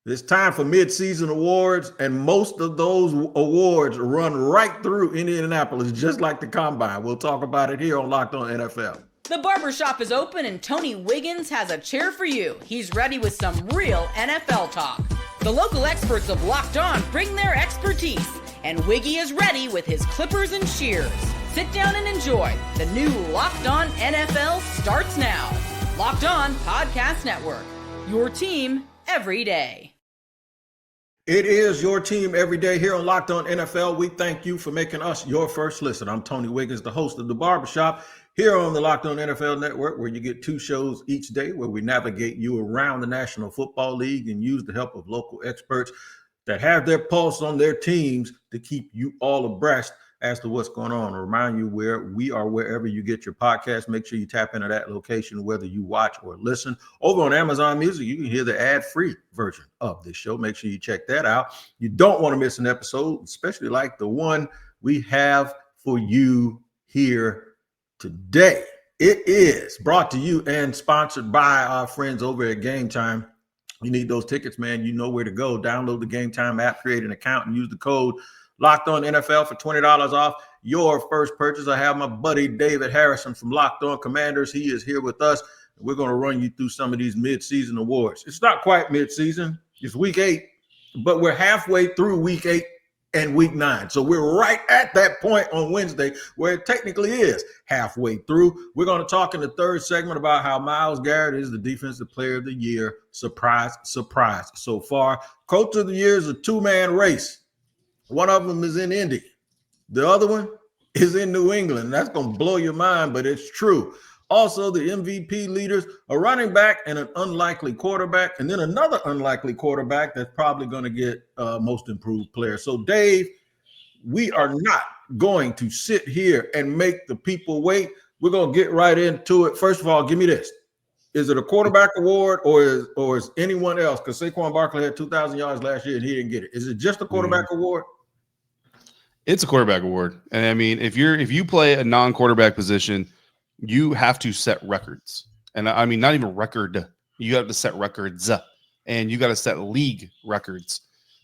It's time for mid-season awards, and most of those awards run right through Indianapolis, just like the Combine. We'll talk about it here on Locked On NFL. The barbershop is open, and Tony Wiggins has a chair for you. He's ready with some real NFL talk. The local experts of Locked On bring their expertise, and Wiggy is ready with his clippers and shears. Sit down and enjoy. The new Locked On NFL starts now. Locked On Podcast Network. Your team every day. It is your team every day here on Locked On NFL. We thank you for making us your first listen. I'm Tony Wiggins, the host of The Barbershop, here on the Locked On NFL Network, where you get 2 shows each day where we navigate you around the National Football League and use the help of local experts that have their pulse on their teams to keep you all abreast as to what's going on. I remind you where we are, wherever you get your podcast. Make sure you tap into that location, whether you watch or listen. Over on Amazon Music, you can hear the ad-free version of this show. Make sure you check that out. You don't want to miss an episode, especially like the one we have for you here today. It is brought to you and sponsored by our friends over at Game Time. You need those tickets, man. You know where to go. Download the Game Time app, create an account, and use the code Locked On NFL for $20 off your first purchase. I have my buddy David Harrison from Locked On Commanders. He is here with us. We're going to run you through some of these mid-season awards. It's not quite mid-season. It's week 8, but we're halfway through week 8 and week 9. So we're right at that point on Wednesday where it technically is halfway through. We're going to talk in the third segment about how Miles Garrett is the Defensive Player of the Year. Surprise, surprise. So far, Coach of the Year is a 2-man race. One of them is in Indy. The other one is in New England. That's going to blow your mind, but it's true. Also, the MVP leaders, a running back and an unlikely quarterback, and then another unlikely quarterback that's probably going to get most improved player. So, Dave, we are not going to sit here and make the people wait. We're going to get right into it. First of all, give me this. Is it a quarterback award or is anyone else? Because Saquon Barkley had 2,000 yards last year and he didn't get it. Is it just a quarterback award? It's a quarterback award. And I mean, if you play a non-quarterback position, you have to set records. And I mean, not even record. You have to set records, and you got to set league records.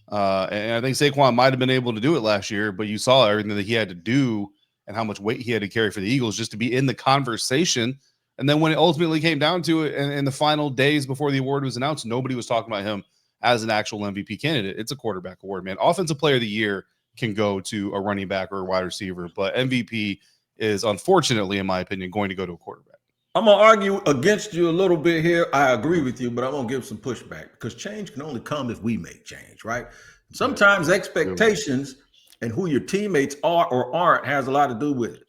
And I think Saquon might have been able to do it last year, but you saw everything that he had to do and how much weight he had to carry for the Eagles just to be in the conversation. And then when it ultimately came down to it, and in the final days before the award was announced, nobody was talking about him as an actual MVP candidate. It's a quarterback award, man. Offensive Player of the Year can go to a running back or a wide receiver, but MVP is, unfortunately, in my opinion, going to go to a quarterback. I'm going to argue against you a little bit here. I agree with you, but I'm going to give some pushback because change can only come if we make change, right? Sometimes expectations and who your teammates are or aren't has a lot to do with it.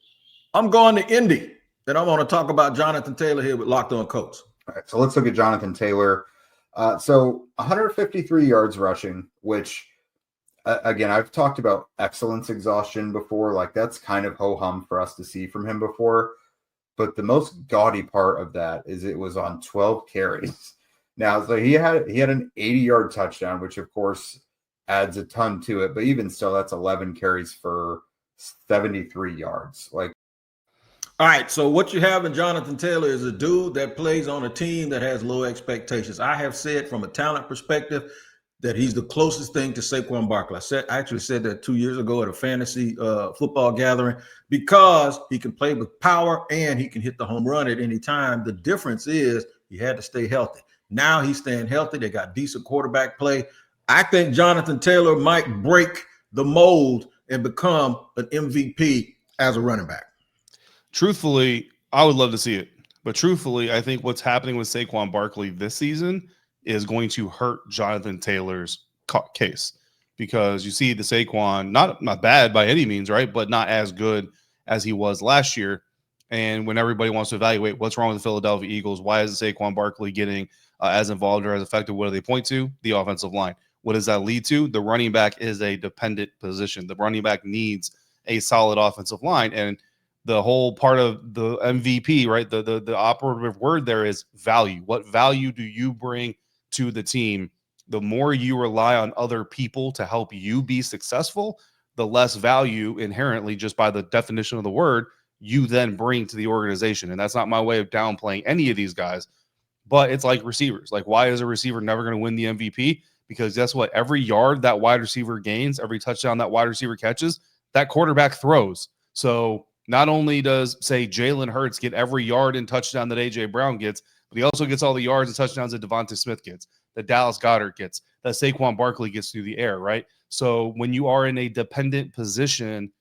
I'm going to Indy. Then I want to talk about Jonathan Taylor here with Locked On Colts. All right, so let's look at Jonathan Taylor. So 153 yards rushing, which, again, I've talked about excellence exhaustion before. Like, that's kind of ho-hum for us to see from him before. But the most gaudy part of that is it was on 12 carries. Now, so he had an 80-yard touchdown, which, of course, adds a ton to it. But even still, that's 11 carries for 73 yards. Like, all right, so what you have in Jonathan Taylor is a dude that plays on a team that has low expectations. I have said from a talent perspective that he's the closest thing to Saquon Barkley. I actually said that 2 years ago at a fantasy football gathering because he can play with power and he can hit the home run at any time. The difference is he had to stay healthy. Now he's staying healthy. They got decent quarterback play. I think Jonathan Taylor might break the mold and become an MVP as a running back. Truthfully, I would love to see it. But truthfully, I think what's happening with Saquon Barkley this season is going to hurt Jonathan Taylor's case because you see the Saquon, not bad by any means, right? But not as good as he was last year. And when everybody wants to evaluate what's wrong with the Philadelphia Eagles, why is Saquon Barkley getting as involved or as effective? What do they point to? The offensive line. What does that lead to? The running back is a dependent position. The running back needs a solid offensive line. And the whole part of the MVP, right? The operative word there is value. What value do you bring to the team? The more you rely on other people to help you be successful, the less value inherently, just by the definition of the word, you then bring to the organization. And that's not my way of downplaying any of these guys, but it's like receivers. Like, why is a receiver never going to win the MVP? because guess what? Every yard that wide receiver gains, every touchdown that wide receiver catches, that quarterback throws. So not only does, say, Jalen Hurts get every yard and touchdown that A.J. Brown gets, but he also gets all the yards and touchdowns that Devonta Smith gets, that Dallas Goedert gets, that Saquon Barkley gets through the air, right? So when you are in a dependent position,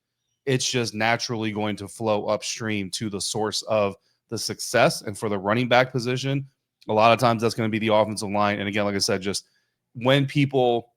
it's just naturally going to flow upstream to the source of the success. And for the running back position, a lot of times that's going to be the offensive line. And again, like I said, just when people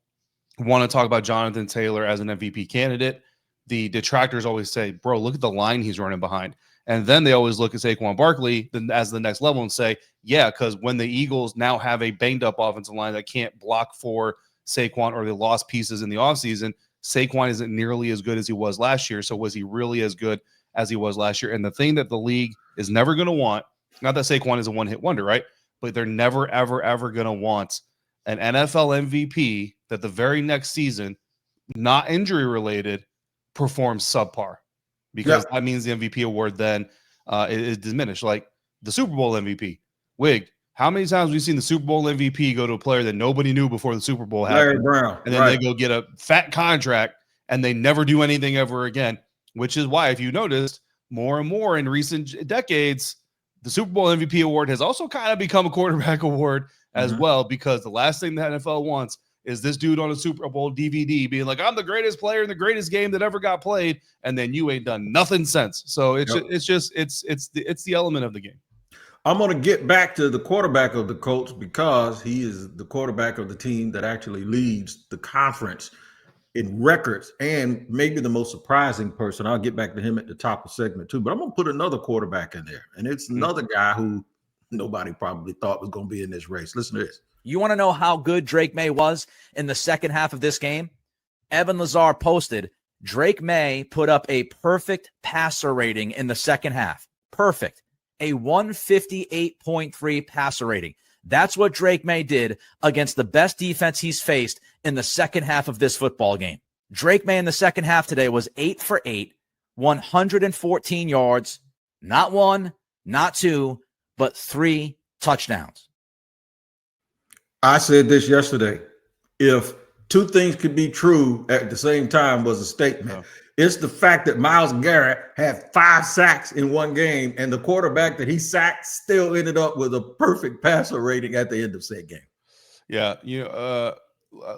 want to talk about Jonathan Taylor as an MVP candidate, the detractors always say, bro, look at the line he's running behind. And then they always look at Saquon Barkley as the next level and say, yeah, because when the Eagles now have a banged-up offensive line that can't block for Saquon, or they lost pieces in the offseason, Saquon isn't nearly as good as he was last year. So was he really as good as he was last year? And the thing that the league is never going to want, not that Saquon is a one-hit wonder, right? But they're never, ever, ever going to want an NFL MVP that the very next season, not injury-related, performs subpar, because that means the MVP award then is diminished. Like the Super Bowl MVP, Wig, how many times have we seen the Super Bowl MVP go to a player that nobody knew before the Super Bowl happened? Larry Brown. And then they go get a fat contract and they never do anything ever again, which is why, if you noticed, more and more in recent decades, the Super Bowl MVP award has also kind of become a quarterback award as well, because the last thing the NFL wants is this dude on a Super Bowl DVD being like, I'm the greatest player in the greatest game that ever got played, and then you ain't done nothing since. So it's the element of the game. I'm going to get back to the quarterback of the Colts, because he is the quarterback of the team that actually leads the conference in records, and maybe the most surprising person. I'll get back to him at the top of segment too, but I'm going to put another quarterback in there, and it's another guy who nobody probably thought was going to be in this race. Listen to this. You want to know how good Drake May was in the second half of this game? Evan Lazar posted, Drake May put up a perfect passer rating in the second half. Perfect. A 158.3 passer rating. That's what Drake May did against the best defense he's faced in the second half of this football game. Drake May in the second half today was 8 for 8, 114 yards, not one, not two, but 3 touchdowns. I said this yesterday. If two things could be true at the same time was a statement. It's the fact that Miles Garrett had 5 sacks in one game, and the quarterback that he sacked still ended up with a perfect passer rating at the end of said game. Yeah,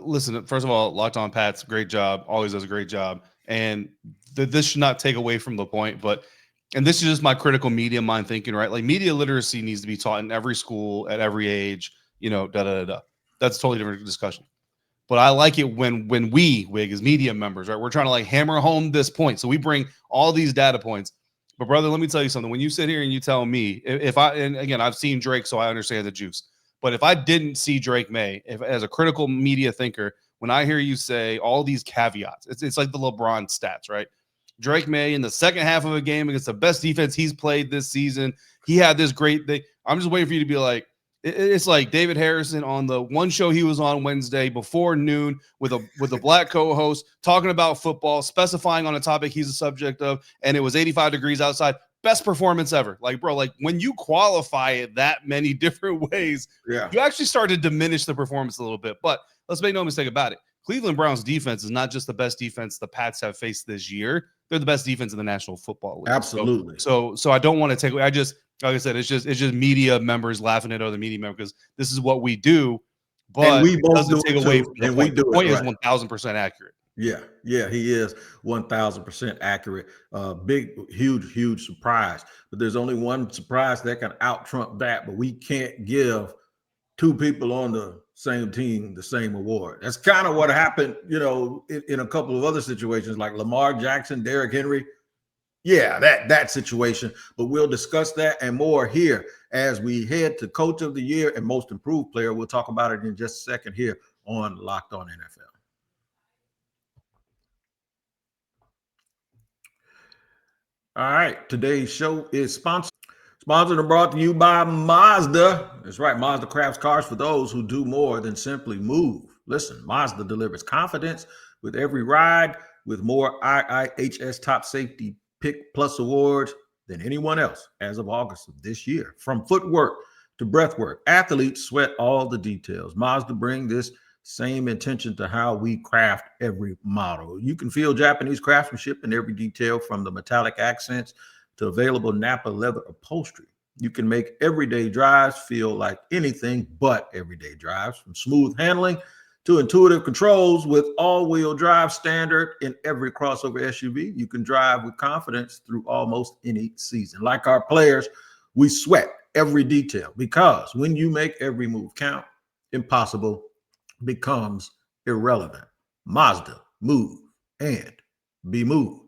listen, first of all, Locked On Pat's great job, always does a great job. And this should not take away from the point, and this is just my critical media mind thinking, right? Like, media literacy needs to be taught in every school at every age, That's a totally different discussion. But I like it when we, Wig, as media members, right, we're trying to like hammer home this point. So we bring all these data points. But brother, let me tell you something. When you sit here and you tell me, and again, I've seen Drake, so I understand the juice. But if I didn't see Drake May, as a critical media thinker, when I hear you say all these caveats, it's like the LeBron stats, right? Drake May in the second half of a game against the best defense he's played this season, he had this great thing. I'm just waiting for you to be like, it's like David Harrison on the one show he was on Wednesday before noon with a black co-host talking about football, specifying on a topic he's a subject of, and it was 85 degrees outside. Best performance ever. Like, bro, like when you qualify it that many different ways, you actually start to diminish the performance a little bit. But let's make no mistake about it. Cleveland Browns defense is not just the best defense the Pats have faced this year. They're the best defense in the National Football League. Absolutely. So I don't want to take away. Like I said, it's just media members laughing at other media members, because this is what we do. But and we both doesn't take away from the point. The point is 1,000% accurate. Yeah, he is 1,000% accurate. Big, huge surprise. But there's only one surprise that can out-trump that, but we can't give two people on the same team the same award. That's kind of what happened, in a couple of other situations like Lamar Jackson, Derrick Henry. Yeah, that situation. But we'll discuss that and more here as we head to Coach of the Year and Most Improved Player. We'll talk about it in just a second here on Locked On NFL. All right, today's show is sponsored and brought to you by Mazda. That's right, Mazda crafts cars for those who do more than simply move. Listen, Mazda delivers confidence with every ride, with more IIHS Top Safety Pick Plus awards than anyone else as of August of this year. From footwork to breathwork, athletes sweat all the details. Mazda bring this Same intention to how we craft every model. You can feel Japanese craftsmanship in every detail, from the metallic accents to available Napa leather upholstery. You can make everyday drives feel like anything but everyday drives, from smooth handling to intuitive controls. With all-wheel drive standard in every crossover SUV, you can drive with confidence through almost any season. Like our players, we sweat every detail, because when you make every move count, impossible becomes irrelevant. Mazda, move and be moved.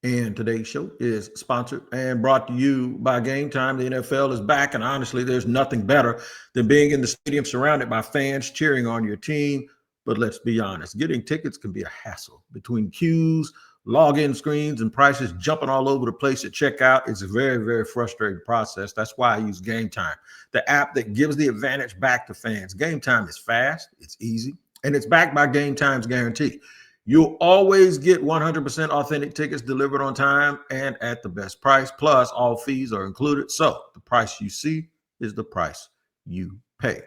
And today's show is sponsored and brought to you by Game Time. The NFL is back, and honestly, there's nothing better than being in the stadium surrounded by fans cheering on your team. But let's be honest, getting tickets can be a hassle. Between queues, login screens, and prices jumping all over the place at checkout, it's a very, very frustrating process. That's why I use Game Time, the app that gives the advantage back to fans. Game Time is fast, it's easy, and it's backed by Game Time's guarantee. You'll always get 100% authentic tickets delivered on time and at the best price. Plus, all fees are included. So the price you see is the price you pay.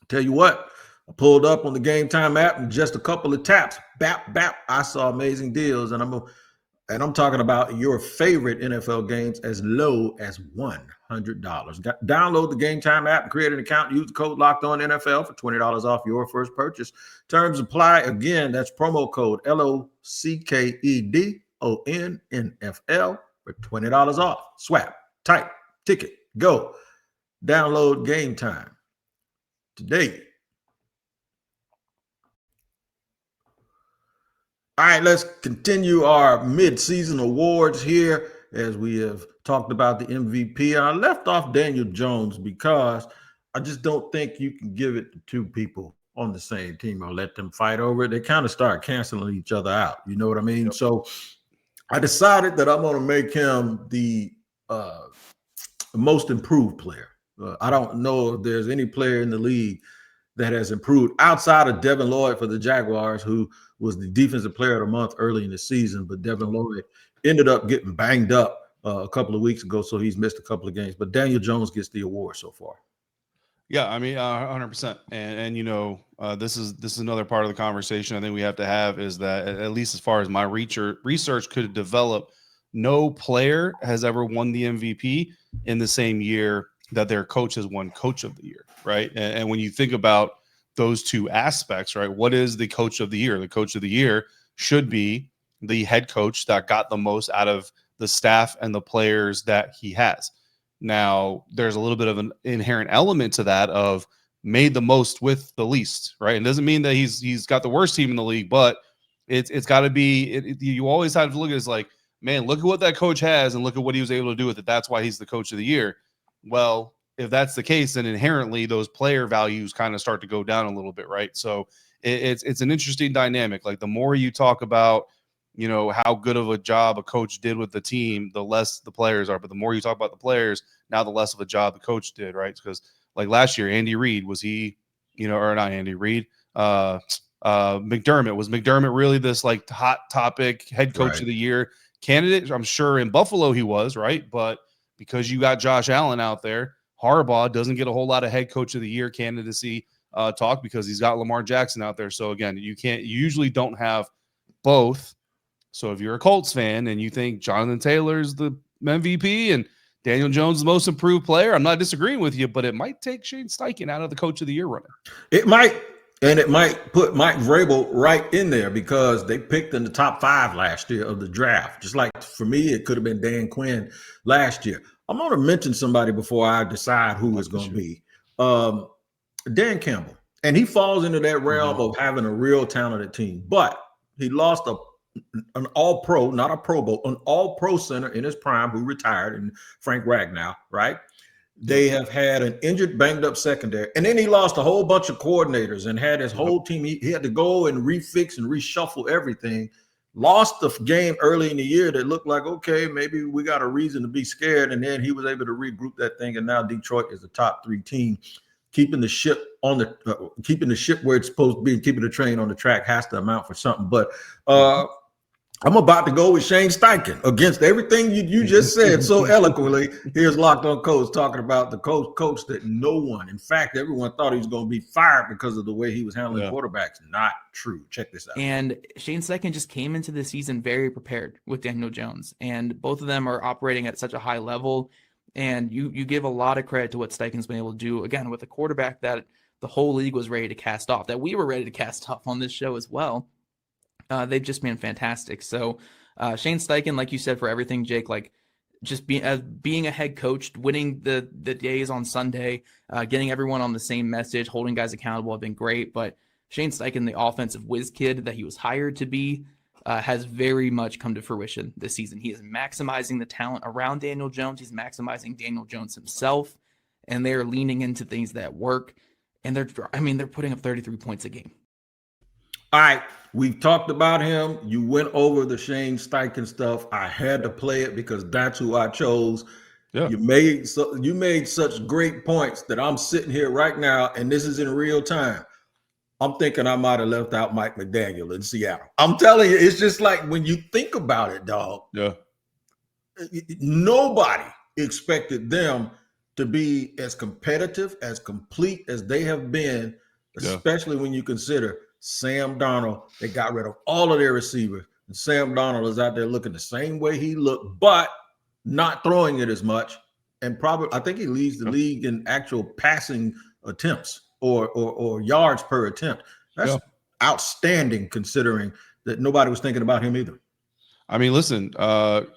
Tell you what, I pulled up on the Game Time app in just a couple of taps. Bap, bap. I saw amazing deals, and I'm talking about your favorite NFL games as low as $100. Download the Game Time app and create an account. Use the code LOCKEDONNFL for $20 off your first purchase. Terms apply. Again, that's promo code LOCKEDONNFL for $20 off. Swap, type, ticket, go. Download Game Time today. All right, let's continue our mid-season awards here, as we have talked about the MVP. I left off Daniel Jones because I just don't think you can give it to two people on the same team or let them fight over it. They kind of start canceling each other out. You know what I mean? Yep. So I decided that I'm going to make him the most improved player. I don't know if there's any player in the league that has improved outside of Devin Lloyd for the Jaguars, who was the defensive player of the month early in the season. But Devin Lloyd ended up getting banged up a couple of weeks ago, so he's missed a couple of games. But Daniel Jones gets the award so far. Yeah, I mean, 100%. And you know, this is another part of the conversation I think we have to have, is that, at least as far as my research could develop, no player has ever won the MVP in the same year that their coach has won Coach of the Year, right? And when you think about those two aspects, right, what is the Coach of the Year? The Coach of the Year should be the head coach that got the most out of the staff and the players that he has. Now, there's a little bit of an inherent element to that of made the most with the least, right? It doesn't mean that he's got the worst team in the league, but it's got to be. You always have to look at it as like, man, look at what that coach has and look at what he was able to do with it. That's why he's the Coach of the Year. Well, if that's the case, then inherently those player values kind of start to go down a little bit, right? So it's an interesting dynamic. Like, the more you talk about, you know, how good of a job a coach did with the team, the less the players are. But the more you talk about the players, now the less of a job the coach did, right? Because like last year, Andy Reid, was he, you know, or not Andy Reid, McDermott, was McDermott really this like hot topic head coach of the year candidate? I'm sure in Buffalo he was, right? But because you got Josh Allen out there, Harbaugh doesn't get a whole lot of head coach of the year candidacy talk because he's got Lamar Jackson out there. So again, you usually don't have both. So if you're a Colts fan and you think Jonathan Taylor's the MVP and Daniel Jones is the most improved player, I'm not disagreeing with you, but it might take Shane Steichen out of the Coach of the Year running. It might, and it might put Mike Vrabel right in there, because they picked in the top 5 last year of the draft. Just like for me, it could have been Dan Quinn last year. I'm going to mention somebody before I decide who it's going to be. Dan Campbell. And he falls into that realm of having a real talented team. But he lost an all-pro, not a Pro Bowl, an all-pro center in his prime who retired, and Frank Ragnow, right? They have had an injured, banged-up secondary. And then he lost a whole bunch of coordinators and had his whole team. He had to go and refix and reshuffle everything. Lost the game early in the year that looked like, okay, maybe we got a reason to be scared. And then he was able to regroup that thing. And now Detroit is the top 3 team, keeping the ship on keeping the ship where it's supposed to be, keeping the train on the track has to amount for something. But I'm about to go with Shane Steichen against everything you just said so eloquently. Here's Locked On Coach talking about the coach that no one, in fact, everyone thought he was going to be fired because of the way he was handling quarterbacks. Not true. Check this out. And Shane Steichen just came into the season very prepared with Daniel Jones, and both of them are operating at such a high level. And you give a lot of credit to what Steichen's been able to do, again, with a quarterback that the whole league was ready to cast off, that we were ready to cast off on this show as well. They've just been fantastic. So Shane Steichen, like you said, for everything, Jake, like just being a head coach, winning the days on Sunday, getting everyone on the same message, holding guys accountable have been great. But Shane Steichen, the offensive whiz kid that he was hired to be, has very much come to fruition this season. He is maximizing the talent around Daniel Jones. He's maximizing Daniel Jones himself, and they're leaning into things that work. And they're putting up 33 points a game. All right, we've talked about him. You went over the Shane Steichen stuff. I had to play it because that's who I chose. Yeah. You made such great points that I'm sitting here right now, and this is in real time. I'm thinking I might have left out Mike McDaniel in Seattle. I'm telling you, it's just like when you think about it, dog. Yeah. Nobody expected them to be as competitive, as complete as they have been, especially when you consider Sam Darnold. They got rid of all of their receivers, and Sam Darnold is out there looking the same way he looked, but not throwing it as much. And probably, I think he leads the league in actual passing attempts or yards per attempt. That's outstanding, considering that nobody was thinking about him either. I mean, listen,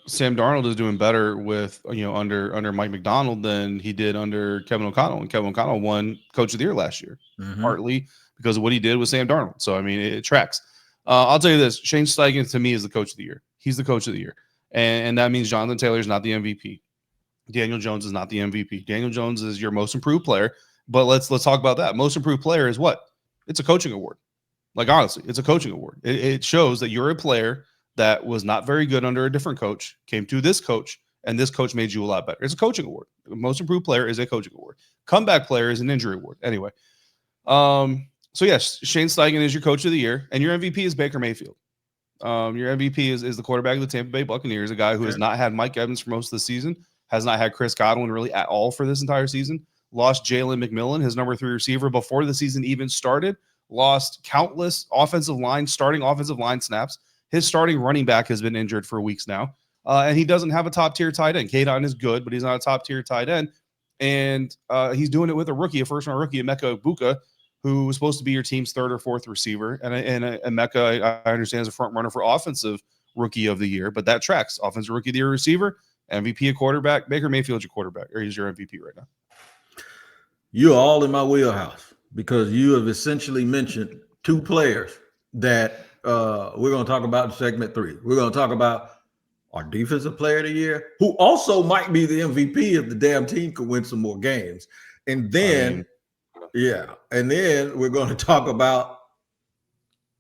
Sam Darnold is doing better with, under Mike McDonald than he did under Kevin O'Connell. And Kevin O'Connell won Coach of the Year last year, partly because of what he did with Sam Darnold. So, I mean, it tracks. I'll tell you this. Shane Steichen, to me, is the Coach of the Year. He's the Coach of the Year. And that means Jonathan Taylor is not the MVP. Daniel Jones is not the MVP. Daniel Jones is your most improved player. But let's talk about that. Most improved player is what? It's a coaching award. Like, honestly, it's a coaching award. It shows that you're a player that was not very good under a different coach, came to this coach, and this coach made you a lot better. It's a coaching award. The most improved player is a coaching award. Comeback player is an injury award. Anyway, so yes, Shane Steichen is your Coach of the Year, and your MVP is Baker Mayfield. Your MVP is the quarterback of the Tampa Bay Buccaneers, a guy who has not had Mike Evans for most of the season, has not had Chris Godwin really at all for this entire season, lost Jalen McMillan, his number 3 receiver, before the season even started, lost countless starting offensive line snaps. His starting running back has been injured for weeks now, and he doesn't have a top-tier tight end. K-Don is good, but he's not a top-tier tight end, and he's doing it with a first-round rookie, Mecca Igbuka, who was supposed to be your team's 3rd or 4th receiver, and Mecca, I understand, is a front runner for offensive rookie of the year, but that tracks. Offensive rookie of the year receiver, MVP a quarterback. Baker Mayfield's your quarterback, or he's your MVP right now. You're all in my wheelhouse because you have essentially mentioned 2 players that we're going to talk about in segment 3. We're going to talk about our defensive player of the year, who also might be the MVP if the damn team could win some more games. And then, and then we're going to talk about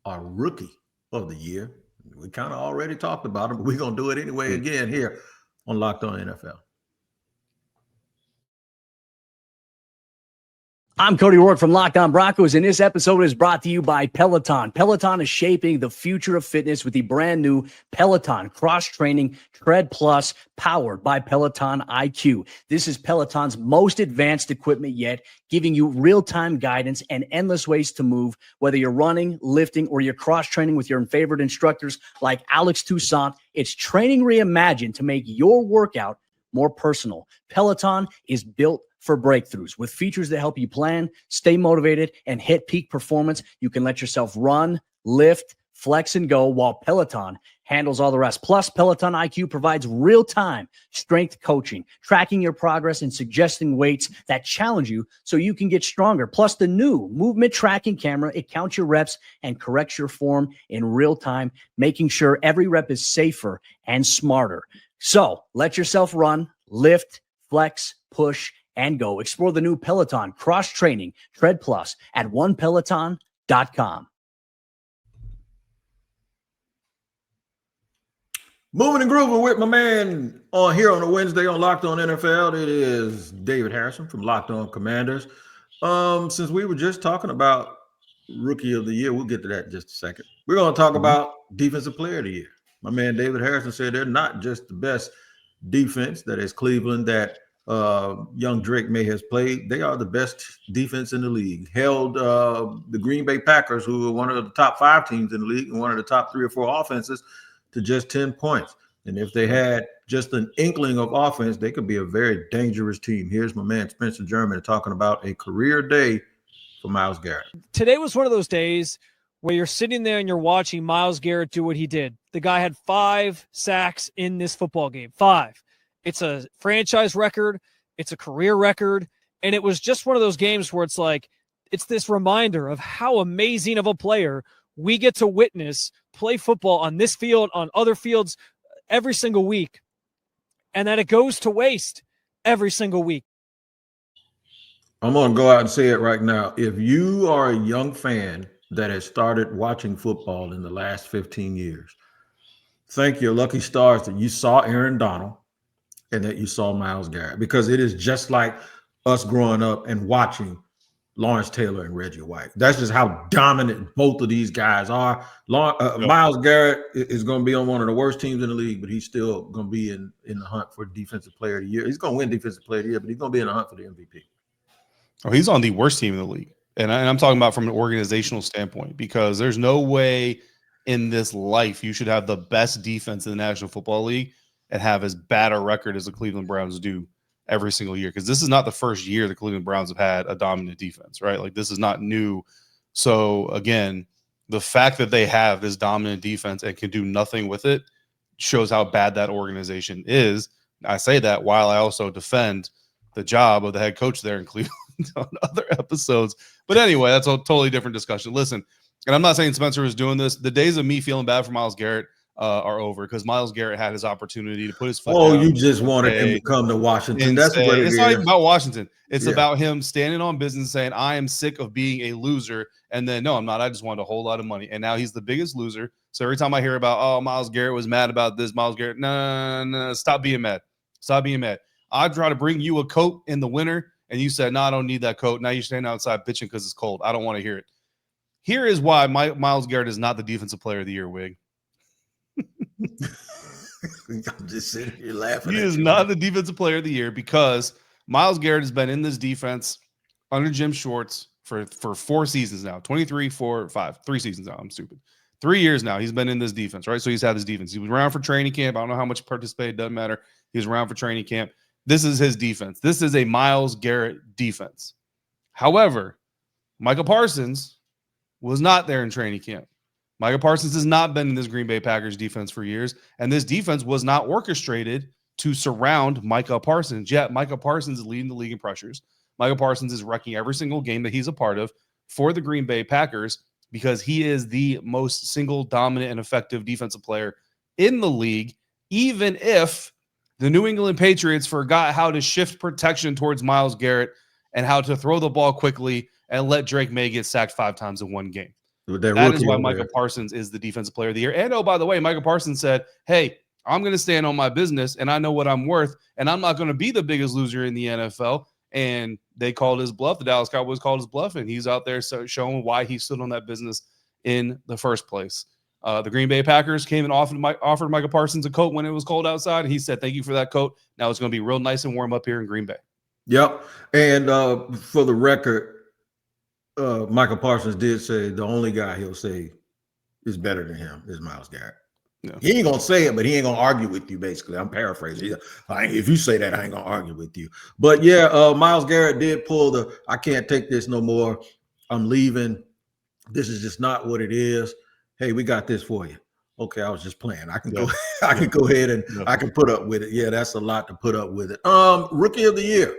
our rookie of the year. We kind of already talked about him, but we're going to do it anyway again here on Locked On NFL. I'm Cody Rourke from Locked On Broncos, and this episode is brought to you by Peloton. Peloton is shaping the future of fitness with the brand new Peloton Cross-Training Tread Plus, powered by Peloton IQ. This is Peloton's most advanced equipment yet, giving you real-time guidance and endless ways to move, whether you're running, lifting, or you're cross-training with your favorite instructors like Alex Toussaint. It's training reimagined to make your workout more personal. Peloton is built for breakthroughs with features that help you plan, stay motivated, and hit peak performance. You can let yourself run, lift, flex, and go while Peloton handles all the rest. Plus, Peloton IQ provides real-time strength coaching, tracking your progress and suggesting weights that challenge you so you can get stronger. Plus, the new movement tracking camera, it counts your reps and corrects your form in real time, making sure every rep is safer and smarter. So let yourself run, lift, flex, push, and go. Explore the new Peloton Cross-Training Tread Plus at onepeloton.com. Moving and grooving with my man on here on a Wednesday on Locked On NFL. It is David Harrison from Locked On Commanders. Since we were just talking about Rookie of the Year, we'll get to that in just a second. We're going to talk about Defensive Player of the Year. My man David Harrison said they're not just the best defense that is Cleveland that young Drake May has played. They are the best defense in the league. Held the Green Bay Packers, who are one of the top 5 teams in the league and one of the top 3 or 4 offenses, to just 10 points. And if they had just an inkling of offense, they could be a very dangerous team. Here's my man Spencer German talking about a career day for Miles Garrett. Today was one of those days where you're sitting there and you're watching Miles Garrett do what he did. The guy had 5 sacks in this football game. 5. It's a franchise record. It's a career record. And it was just one of those games where it's like, it's this reminder of how amazing of a player we get to witness play football on this field, on other fields every single week, and that it goes to waste every single week. I'm going to go out and say it right now. If you are a young fan that has started watching football in the last 15 years, thank your lucky stars that you saw Aaron Donald and that you saw Miles Garrett, because it is just like us growing up and watching Lawrence Taylor and Reggie White. That's just how dominant both of these guys are. Miles Garrett is going to be on one of the worst teams in the league, but he's still going to be in the hunt for Defensive Player of the Year. He's going to win Defensive Player of the Year, but he's going to be in the hunt for the MVP. Oh, he's on the worst team in the league. And I'm talking about from an organizational standpoint, because there's no way in this life you should have the best defense in the National Football League and have as bad a record as the Cleveland Browns do every single year. Because this is not the first year the Cleveland Browns have had a dominant defense, right? Like, this is not new. So, again, the fact that they have this dominant defense and can do nothing with it shows how bad that organization is. I say that while I also defend the job of the head coach there in Cleveland on other episodes. But anyway, that's a totally different discussion. Listen, and I'm not saying Spencer was doing this. The days of me feeling bad for Miles Garrett are over, because Miles Garrett had his opportunity to put his foot down. You just wanted him to come to Washington. That's what it's not even about Washington. It's about him standing on business saying, I am sick of being a loser. And then, no, I'm not. I just wanted a whole lot of money. And now he's the biggest loser. So every time I hear about, oh, Miles Garrett was mad about this, Miles Garrett, no, stop being mad. Stop being mad. I'd try to bring you a coat in the winter, and you said, no, I don't need that coat. Now you're standing outside bitching because it's cold. I don't want to hear it. Here is why Miles Garrett is not the Defensive Player of the Year, Wig. I'm just sitting here laughing. He is not the Defensive Player of the Year because Miles Garrett has been in this defense under Jim Schwartz for 4 seasons now. 23, 4, 5. 3 seasons now. I'm stupid. 3 years now he's been in this defense, right? So he's had this defense. He was around for training camp. I don't know how much he participated. Doesn't matter. He was around for training camp. This is his defense. This is a Miles Garrett defense. However, Michael Parsons was not there in training camp. Michael Parsons has not been in this Green Bay Packers defense for years, and this defense was not orchestrated to surround Michael Parsons. Yet Michael Parsons is leading the league in pressures. Michael Parsons is wrecking every single game that he's a part of for the Green Bay Packers because he is the most single dominant and effective defensive player in the league, even if the New England Patriots forgot how to shift protection towards Miles Garrett and how to throw the ball quickly and let Drake May get sacked 5 times in one game. That is why Michael Parsons is the Defensive Player of the Year. And, oh, by the way, Michael Parsons said, hey, I'm going to stand on my business, and I know what I'm worth, and I'm not going to be the biggest loser in the NFL. And they called his bluff. The Dallas Cowboys called his bluff, and he's out there showing why he stood on that business in the first place. The Green Bay Packers came and offered Michael Parsons a coat when it was cold outside. He said, thank you for that coat. Now it's going to be real nice and warm up here in Green Bay. Yep. And for the record, Michael Parsons did say the only guy he'll say is better than him is Miles Garrett. Yeah. He ain't going to say it, but he ain't going to argue with you, basically. I'm paraphrasing. If you say that, I ain't going to argue with you. But, yeah, Miles Garrett did pull the, I can't take this no more. I'm leaving. This is just not what it is. Hey, we got this for you. Okay, I was just playing. I can go ahead and I can put up with it. Yeah, that's a lot to put up with it. Rookie of the Year.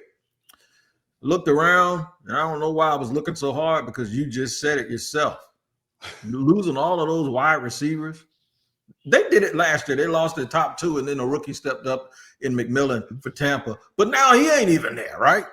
Looked around, and I don't know why I was looking so hard because you just said it yourself. Losing all of those wide receivers. They did it last year. They lost their top 2, and then a rookie stepped up in McMillan for Tampa. But now he ain't even there, right?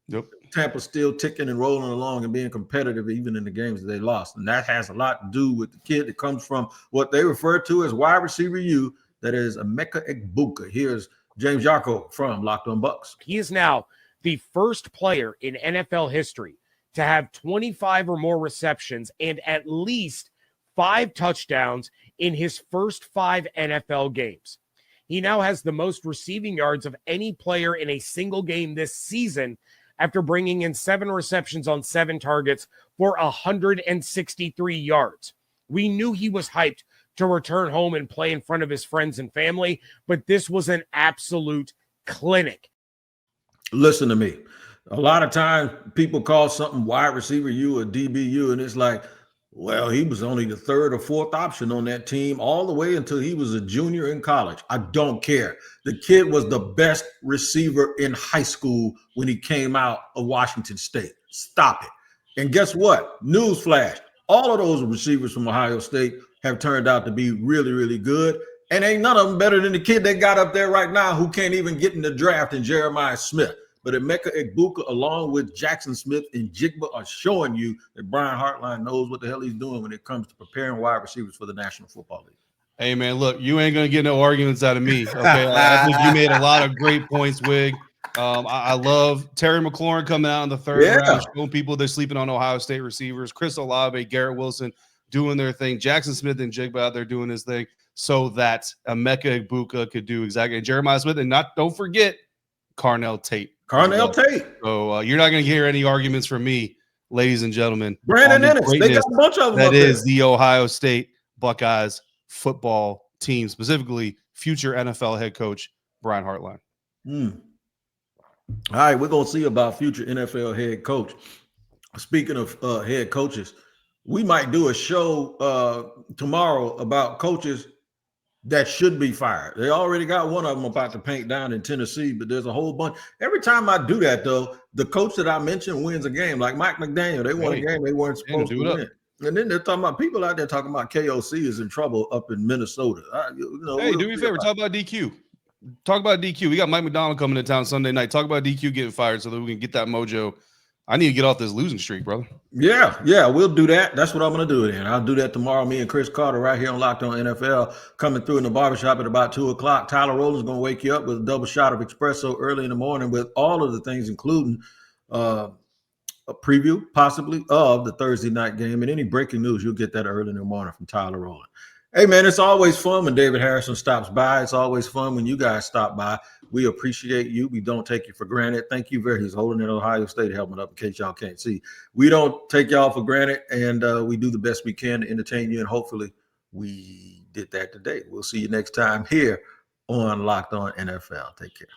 Yep. Tampa's still ticking and rolling along and being competitive even in the games that they lost. And that has a lot to do with the kid that comes from what they refer to as wide receiver U, that is a Mecca Igbuka. Here's James Yarko from Locked On Bucks. He is now the first player in NFL history to have 25 or more receptions and at least 5 touchdowns in his first 5 NFL games. He now has the most receiving yards of any player in a single game this season after bringing in 7 receptions on 7 targets for 163 yards. We knew he was hyped to return home and play in front of his friends and family, but this was an absolute clinic. Listen to me. A lot of times people call something wide receiver U or DBU, and it's like, well, he was only the 3rd or 4th option on that team all the way until he was a junior in college. I don't care. The kid was the best receiver in high school when he came out of Washington State. Stop it. And guess what? Newsflash. All of those receivers from Ohio State have turned out to be really, really good. And ain't none of them better than the kid they got up there right now who can't even get in the draft in Jeremiah Smith. But Mecca Igbuka, along with Jackson Smith and Jigba, are showing you that Brian Hartline knows what the hell he's doing when it comes to preparing wide receivers for the National Football League. Hey, man, look, you ain't going to get no arguments out of me, okay? I think you made a lot of great points, Wig. I love Terry McLaurin coming out in the 3rd round, showing people they're sleeping on Ohio State receivers. Chris Olave, Garrett Wilson doing their thing. Jackson Smith and Jigba out there doing his thing so that Mecca Igbuka could do exactly. And Jeremiah Smith, and don't forget Carnell Tate. So you're not going to hear any arguments from me, ladies and gentlemen. Brandon Ennis, they got a bunch of them. That is the Ohio State Buckeyes football team, specifically future NFL head coach Brian Hartline. All right, we're going to see about future NFL head coach. Speaking of head coaches, we might do a show tomorrow about coaches that should be fired. They already got one of them about to paint down in Tennessee, but there's a whole bunch. Every time I do that, though, the coach that I mentioned wins a game. Like Mike McDaniel, they won a game they weren't supposed to win. And then they're talking about people out there talking about KOC is in trouble up in Minnesota. Hey, do me a favor. Talk about DQ. Talk about DQ. We got Mike McDonald coming to town Sunday night. Talk about DQ getting fired so that we can get that mojo. I need to get off this losing streak, brother. Yeah, we'll do that. That's what I'm going to do then. I'll do that tomorrow. Me and Chris Carter right here on Locked On NFL coming through in the barbershop at about 2 o'clock. Tyler Rowland's going to wake you up with a double shot of espresso early in the morning with all of the things, including a preview possibly of the Thursday night game. And any breaking news, you'll get that early in the morning from Tyler Rowland. Hey, man, it's always fun when David Harrison stops by. It's always fun when you guys stop by. We appreciate you. We don't take you for granted. Thank you very much. He's holding that Ohio State helmet up in case y'all can't see. We don't take y'all for granted, and we do the best we can to entertain you, and hopefully we did that today. We'll see you next time here on Locked On NFL. Take care.